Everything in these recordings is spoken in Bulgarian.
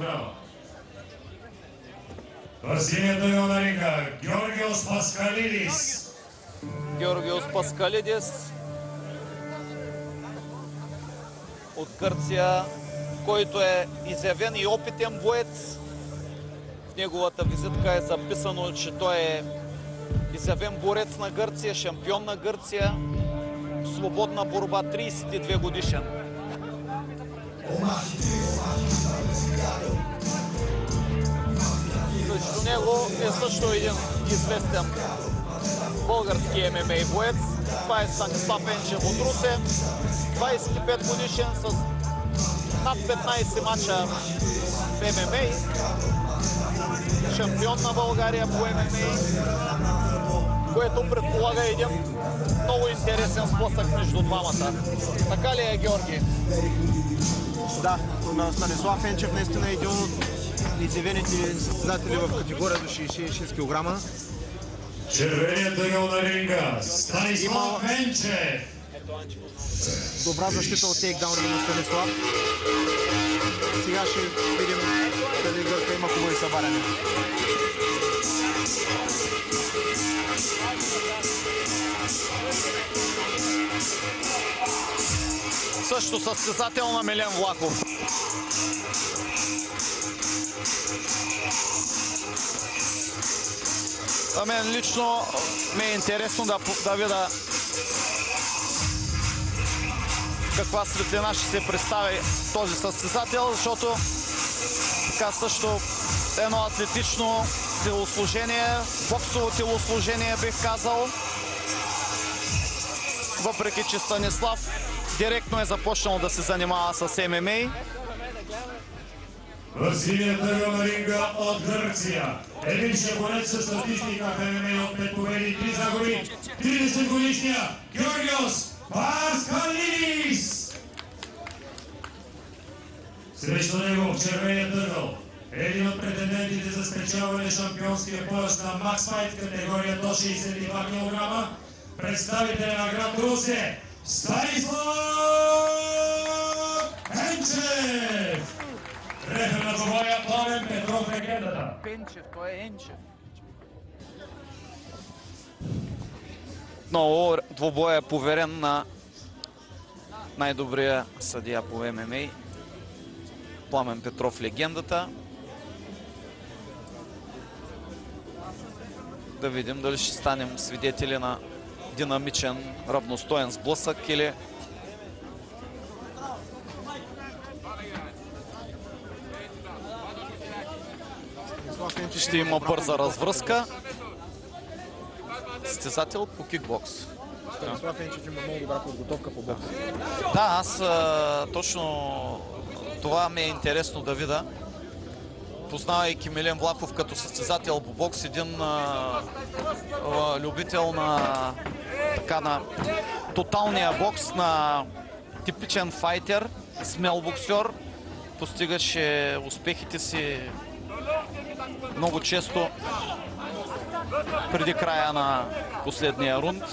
кг. В синята ъгъл на ринга Георгиос Паскалидис. Георгиос Паскалидис от Гърция, който е изявен и опитен боец. В неговата визитка е записано, че той е изявен борец на Гърция, шампион на Гърция, свободна борба, 32 годишен. Срещу него е също един известен български ММА боец. Това е Станислав Енчев от Русе, 25 годишен с над 15 мача в ММА. Шампион на България по ММА, което предполага един много интересен сблъсък между двамата. Така ли е, Георги? Да, Станислав Енчев наистина е един от изявените състезатели в категория до 66 кг. Червеният ъгъл на ринга Станислав Енчев. Добра защита от тейкдауна на Станислав. Сега ще видим дали Гърка има хубави събаряне. Също състезател на Милен Влахов. За мен лично ми е интересно да видя каква светлина ще се представи този състезател, защото така също едно атлетично телосложение, боксово телосложение бих казал. Въпреки че Станислав директно е започнал да се занимава с ММА. В синият ъгъл на ринга от Гърция един шампионец със статистика в ММА от 5 победи и 3 загуби, 30 годишния Георгиос Паскалидис. Срещу него в червеният ъгъл един от претендентите за спечелване шампионския пояс на Макс Файт категория до 62 кг, представителя на град Русе Станислав Енчев. Рефер на двобоя Пламен Петров, легендата. Пенчев, той е Енчев. Много двобоя е поверен на най-добрия съдия по ММА. Пламен Петров, легендата. Да видим дали ще станем свидетели на динамичен, равностоен сблъсък или ще има бърза развръзка. Състезател по кикбокс. Станислав Енчев има много добра подготовка по бокс. Да, аз точно това ми е интересно да видя. Познавайки Милен Влахов като състезател по бокс, един любител на тоталния бокс, на типичен файтер, смел боксер, постигаше успехите си много често преди края на последния рунд.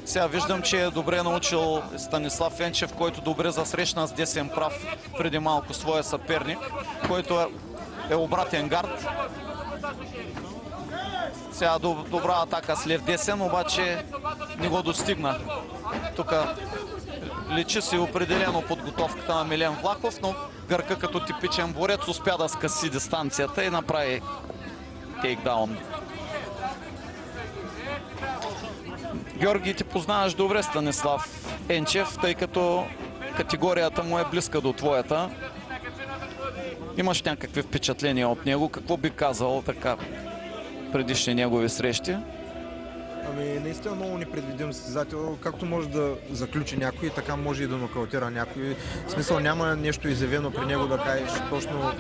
Сега виждам, че е добре научил Станислав Енчев, който добре засрещна с десен прав преди малко своя съперник, който е обратен гард. Сега добра атака с лев десен, обаче не го достигна. Тук личи си определено подготовката на Милен Влахов, но Гърка като типичен борец успя да скъси дистанцията и направи тейкдаун. Георги, ти познаваш добре Станислав Енчев, тъй като категорията му е близка до твоята. Имаш някакви впечатления от него? Какво би казал така предишни негови срещи? Ами, наистина много непредвидим състезател. Както може да заключи някой, така може и да нокаутира някой. В смисъл няма нещо изявено при него да кажеш точно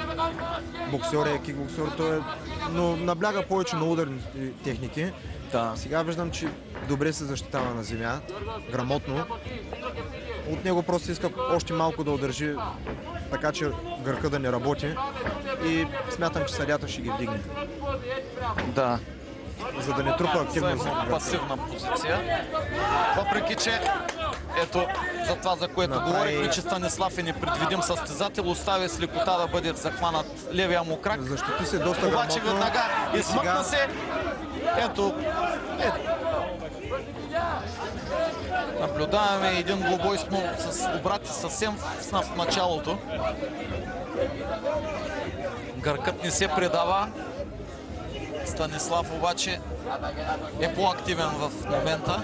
боксер е, кикбоксер. Той е... Но набляга повече на ударни техники. Да. Сега виждам, че добре се защитава на земя, грамотно. От него просто иска още малко да удържи, така че Гърка да не работи. И смятам, че съдията ще ги вдигне. Да. За да не трупа активно за пасивна позиция. Въпреки че Ето, за това, за което говорихме, че Станислав е непредвидим състезател, оставя с лекота да бъде захванат левия му крак. Защити се доста обаче веднага измъкна се. Ето, наблюдаваме един двубой с обрати съвсем в началото. Гъркът не се предава. Станислав обаче е по-активен в момента.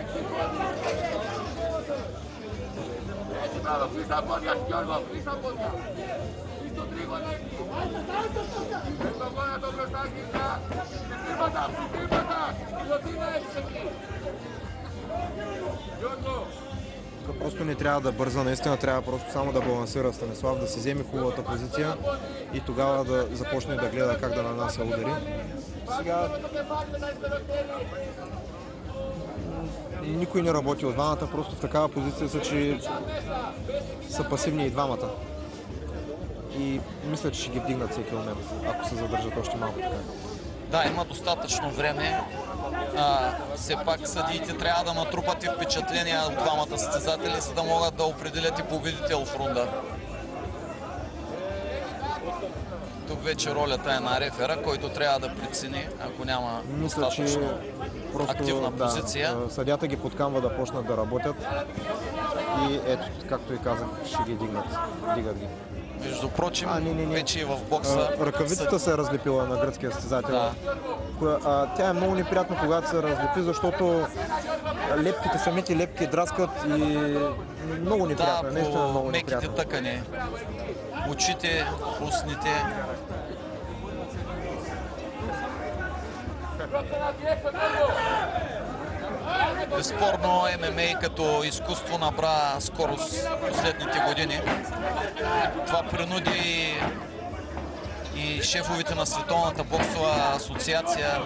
Просто не трябва да бърза, наистина трябва просто само да балансира Станислав, да си вземе хубавата позиция и тогава да започне да гледа как да нанася удари. Сега никой не работи от двамата, просто в такава позиция са, че са пасивни и двамата. И мисля, че ще ги вдигнат всеки момент, ако се задържат още малко така. Да, има достатъчно време. Все пак съдиите трябва да натрупат и впечатления от двамата състезатели, за да могат да определят и победител в рунда. Тук вече ролята е на рефера, който трябва да прецени, ако няма достатъчно активна позиция. Съдята ги подкамва да почнат да работят и ето, както и казах, ще ги дигнат. Дигат ги. Между прочим, вече и в бокса... Ръкавицата се е разлепила на гръцкия състезател. Да. Тя е много неприятно, когато се разлепи, защото лепките, самите лепки драскат и много неприятно. Да, наистина много по меките неприятно. тъкани. Очите, устните. Безспорно ММА като изкуство набра скорост в последните години. Това принуди и шефовите на Световната боксова асоциация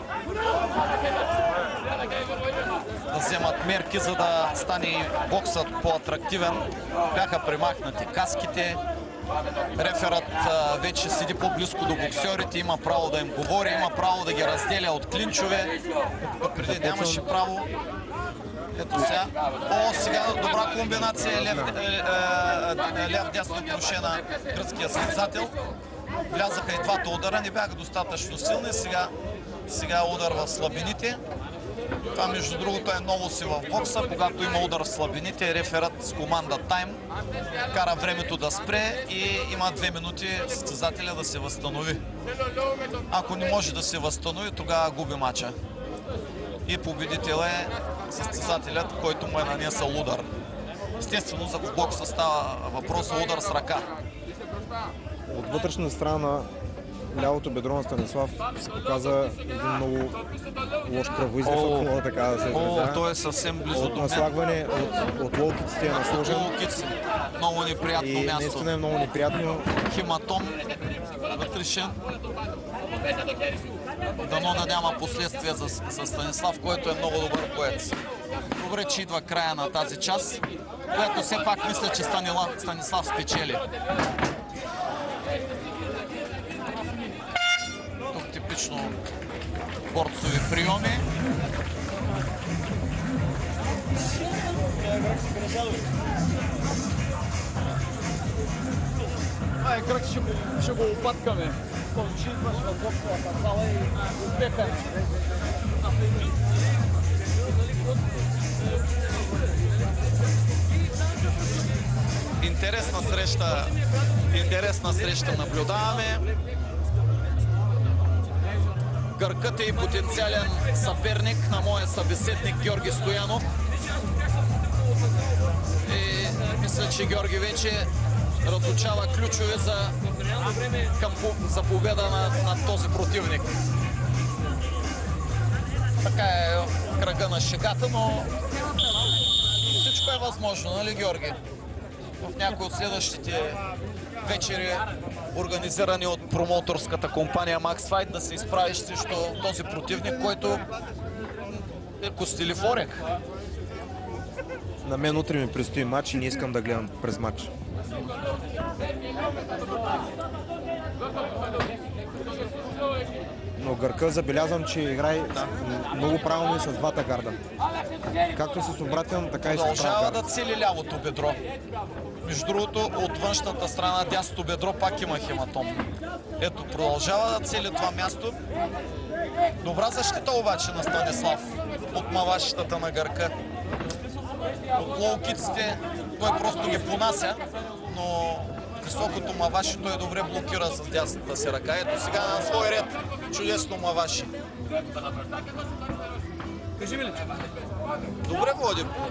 да вземат мерки, за да стане боксът по-атрактивен. Бяха премахнати каските. Реферът вече седи по-близко до боксерите, има право да им говори, има право да ги разделя от клинчове. Преди нямаше право. Ето сега. Сега добра комбинация ляв-дясно круше на гръцкия състезател. Влязаха и двата удара, не бяха достатъчно силни. Сега удар в слабините. Това, между другото, е новост в бокса. Когато има удар в слабините, реферът с команда тайм кара времето да спре и има 2 минути състезателя да се възстанови. Ако не може да се възстанови, тогава губи мача. И победител е състезателят, който му е нанесъл удар. Естествено, за бокса става въпрос за удар с ръка. От вътрешна страна лявото бедро на Станислав се показа един много лош кръвоизлив, ако мога така да се изразя. Той е съвсем близо до мен. От наслагване, от лолкиците е насложен. Лолкици. Много неприятно и място. Наистина е много неприятно. Хематом вътрешен. Дано да няма последствия за Станислав, който е много добър боец. Добре, че идва края на тази част, която все пак мисля, че Станислав спечели. Тук типично борцови приеми. Това е кръг, ще го опаткаме. Че идваш в боксовата зала и успеха. Интересна среща наблюдаваме. Гъркът е и потенциален съперник на моя събеседник Георги Стоянов. И мисля, че Георги вече разучава ключове за победа на този противник. Така е кръга на шегата, но всичко е възможно, нали, Георги? В някои от следващите вечери, организирани от промоуторската компания Max Fight, да се изправиш срещу този противник, който е Костелив Орех. На мен утре ми предстои матч и не искам да гледам през матч. Но Гърка забелязвам, че играе много правилно и с двата гарда. Както с обратен, така и с прав Продължава гард. да цели лявото бедро. Между другото, от външната страна дясното бедро пак има хематом. Ето, продължава да цели това място. Добра защита обаче на Станислав от мавашитата на Гърка. От лоукиците той просто ги понася, но високото маваши той добре блокира с дясната си ръка. Ето сега на свой ред чудесно маваши. Кажи ми ли?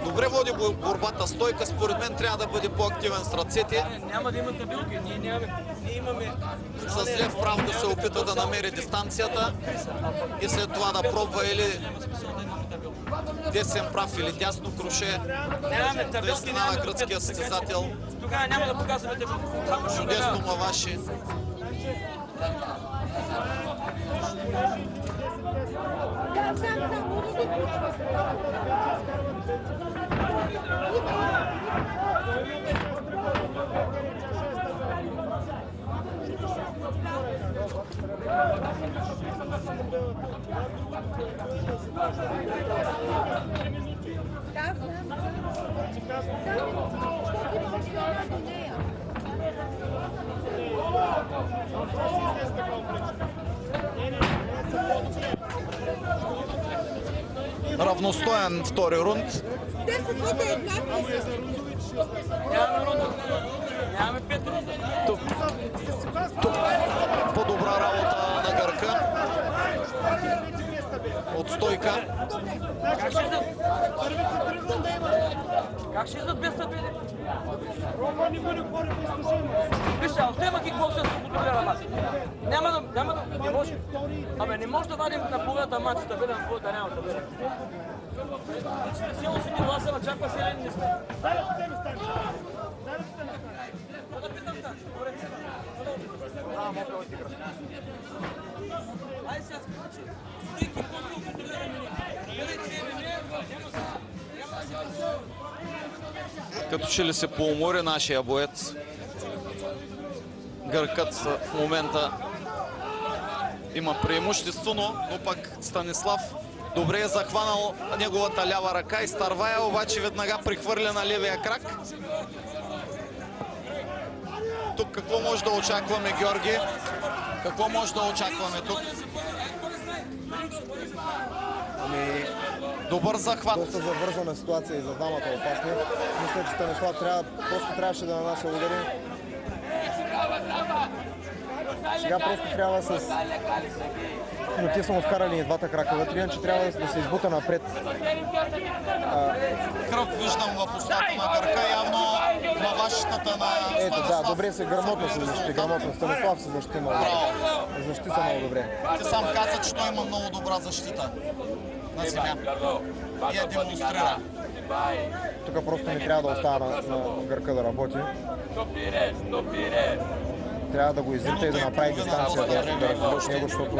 Добре води борбата. Стойка според мен трябва да бъде по-активен с ръцете. Няма да има табилки. Ние имаме... С лев прав да се опита да намери дистанцията и след това да пробва или десен прав или дясно круше. Нямаме табилки, Наистина на гръцкия състезател. Тогава няма да показваме табилки. Чудесно маваши. Равностоен втори рунд. Нямаме рунда. Нямаме 5 рунда. Тук по-добра работа на Гърка. От стойка. Как ще издат? Как ще издат без табили? Вижте, отнема кикбокса да контролира нас. Няма да, не може. Абе, не може да вадим на половината матч табелен, да няма табелен. Силно си ни гласа, очаква се ли не сме. Ай сега скачи. Стойки после контролираме ни. Като че ли се поумори нашия боец. Гъркът в момента има преимущество, но пък Станислав добре е захванал неговата лява ръка и Старвая обаче веднага прехвърля на левия крак. Тук какво може да очакваме, Георги? Какво може да очакваме тук? Ами, Добър захват. доста завързана ситуация и за двамата опасни. Мисля, че Станислав просто трябваше да нанася удари. Сега просто трябва с... Но те са му вкарали и двата крака вътре, иначе трябва да се избута напред. Кръв виждам в устата на Гърка, явно мавашитата на Ето, Станислав. да, добре се, грамотно се защити, грамотно. Станислав се защити много добре. Защити се много добре. Ти сам каза, че той има много добра защита на земя. И я демонстрира. Тук просто не трябва да остава на Гърка да работи. Трябва да го изрита и да направи дистанция да разбере от него, защото...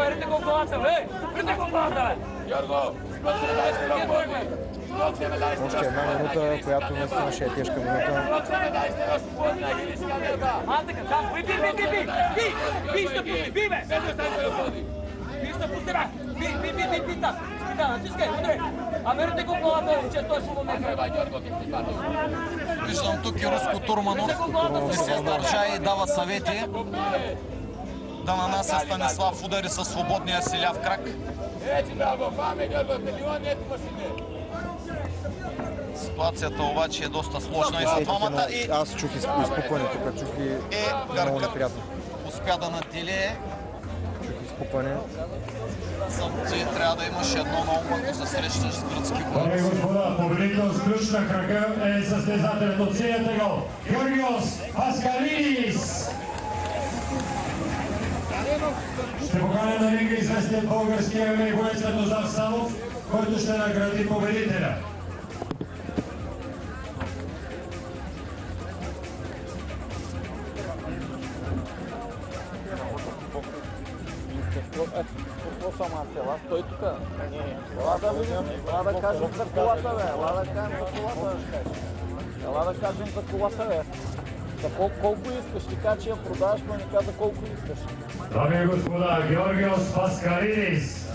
Ерите го колата, бе! Ерите го колата, Още една минута, която наистина ще е тежка минута. Виждам тук и Руско Турманов. Не се издържа и дава съвети да нанася Станислав удари със свободния си ляв крак. Ситуацията обаче е доста сложна и за двамата. И Аз чух изпукване тук, чух и много Гъркът неприятно. успя да наделее. Чух изпукване. Ти трябва да имаш едно на ум, ако се срещаш с гръцки Дами и борци. господа, победител с ключ на крака е състезателят от синята гол Георгиос Паскалидис. Ще поканя на ринга известният български ММА боец Светозар Самов, който ще награди победителя. Какво съм аз? Ела, стой тук. Ела да видим, ела да кажем за колата, бе. Ела да кажем за колата, бе. Ела да кажем за колата, бе. Колко искаш? Ти кажа, че я продаваш, но не каза колко искаш. Дами и господа, Георгиос Паскалидис.